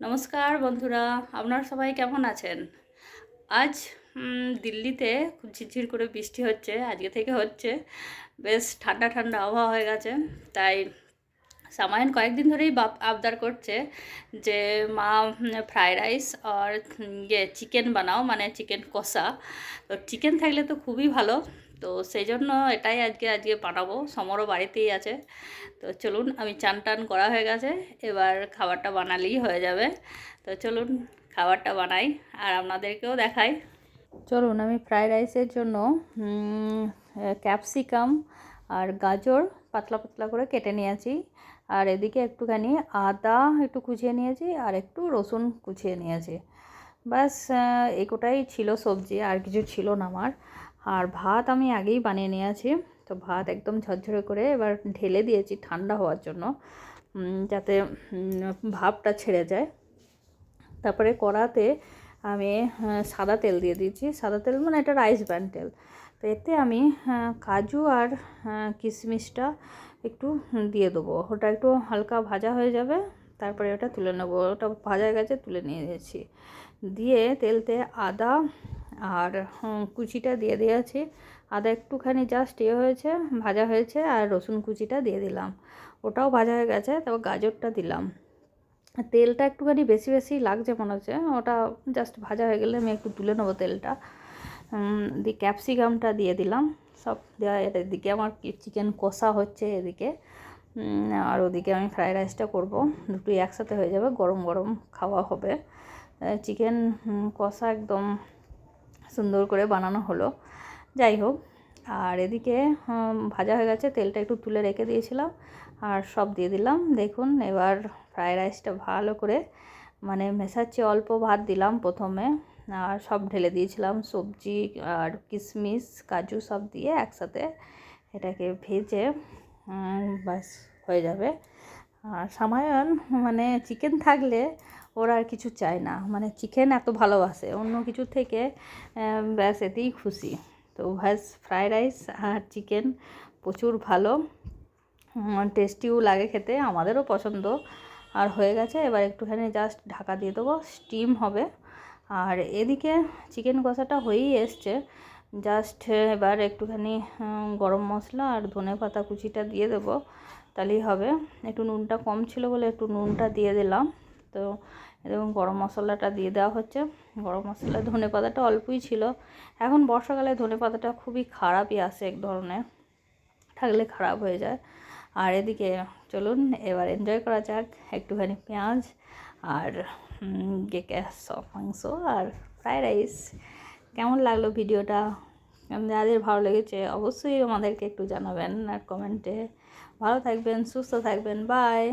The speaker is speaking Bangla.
নমস্কার বন্ধুরা, আপনারা সবাই কেমন আছেন? আজ দিল্লিতে খুব ঝিরঝির করে বৃষ্টি হচ্ছে, আজকে থেকে হচ্ছে। বেশ ঠান্ডা ঠান্ডা আবহাওয়া হয়ে গেছে। তাই সামায়ন কয়েকদিন ধরেই বাপ আবদার করছে যে মা ফ্রাইড রাইস আর চিকেন বানাও, মানে চিকেন কষা। তো চিকেন থাকলে তো খুবই ভালো, তো সেই জন্য এটাই আজকে বানাবো। সমরও বাড়িতেই আছে। তো চলুন, আমি চান টান করা হয়ে গেছে, এবার খাবারটা বানালেই হয়ে যাবে। তো চলুন খাবারটা বানাই আর আপনাদেরকেও দেখাই। চলুন, আমি ফ্রাইড রাইসের জন্য ক্যাপসিকাম আর গাজর পাতলা পাতলা করে কেটে নিয়েছি, আর এদিকে একটুখানি আদা একটু কুচিয়ে নিয়েছি, আর একটু রসুন কুচিয়ে নিয়েছি। ব্যাস এতটাই ছিল সবজি, আর কিছু ছিল না আমার। আর ভাত আমি আগেই বানিয়ে নিয়েছি, তো ভাত একদম ঝরঝরে করে এবার ঢেলে দিয়েছি ঠান্ডা হওয়ার জন্য, যাতে ভাপটা ছেড়ে যায়। তারপরে কড়াতে আমি সাদা তেল দিয়ে দিয়েছি। সাদা তেল মানে এটা রাইস ব্র্যান তেল। তো এতে আমি কাজু আর কিশমিশটা একটু দিয়ে দেবো। ওটা একটু হালকা ভাজা হয়ে যাবে, তারপরে ওটা তুলে নেবো। ওটা ভাজা গেছে, তুলে নিয়ে দিয়েছি। দিয়ে তেলতে আদা আর কুচিটা দিয়ে দিয়েছি। আদা একটুখানি জাস্ট হয়েছে, ভাজা হয়েছে, আর রসুন কুচিটা দিয়ে দিলাম। ওটাও ভাজা হয়ে গেছে। তারপর গাজরটা দিলাম। তেলটা একটুখানি বেশি বেশি লাগছে মনে হচ্ছে, ওটা জাস্ট ভাজা হয়ে গেলে আমি একটু তুলে নেবো তেলটা। দিয়ে ক্যাপসিকামটা দিয়ে দিলাম। সব দেওয়া, এদিকে আমার চিকেন কষা হচ্ছে এদিকে, আর ওদিকে আমি ফ্রাইড রাইসটা করব। দুটোই একসাথে হয়ে যাবে, গরম গরম খাওয়া হবে। চিকেন কষা একদম সুন্দর করে বানানো হলো। যাই হোক, আর এদিকে ভাজা হয়ে গেছে, তেলটা একটু তুলে রেখে দিয়েছিলাম, আর সব দিয়ে দিলাম। দেখুন, এবার ফ্রাইড রাইসটা ভালো করে মানে মেশাচ্ছি। অল্প ভাত দিলাম প্রথমে, আর সব ঢেলে দিয়েছিলাম সবজি আর কিশমিশ কাজু সব দিয়ে একসাথে এটাকে ভেজে বাস হয়ে যাবে। আর সামায়ন মানে চিকেন থাকলে ওরা আর কিছু চায় না, মানে চিকেন এত ভালোবাসে, অন্য কিছু থেকে ব্যাস এতেই খুশি। তো ব্যাস ফ্রাইড রাইস আর চিকেন প্রচুর ভালো, টেস্টিও লাগে খেতে, আমাদেরও পছন্দ। আর হয়ে গেছে, এবার একটুখানি জাস্ট ঢাকা দিয়ে দেবো, স্টিম হবে। আর এদিকে চিকেন কষাটা হয়েই এসছে, জাস্ট এবার একটুখানি গরম মশলা আর ধনেপাতা কুচিটা দিয়ে দেবো, তাহলেই হবে। একটু নুনটা কম ছিল বলে একটু নুনটা দিয়ে দিলাম। তো এবং গরম মশলাটা দিয়ে দেওয়া হচ্ছে। গরম মশলা ধনেপাতাটা অল্পই ছিল। এখন বর্ষাকালে ধনেপাতাটা খুবই খারাপই আসে, এক ধরনের থাকলে খারাপ হয়ে যায়। আর এদিকে চলুন এবার এনজয় করা যাক। একটুখানি পেঁয়াজ আর সব মাংস আর ফ্রাইড রাইস। কেমন লাগলো ভিডিওটা? যাদের ভালো লেগেছে অবশ্যই আমাদেরকে একটু জানাবেন আর কমেন্টে। ভালো থাকবেন, সুস্থ থাকবেন, বাই।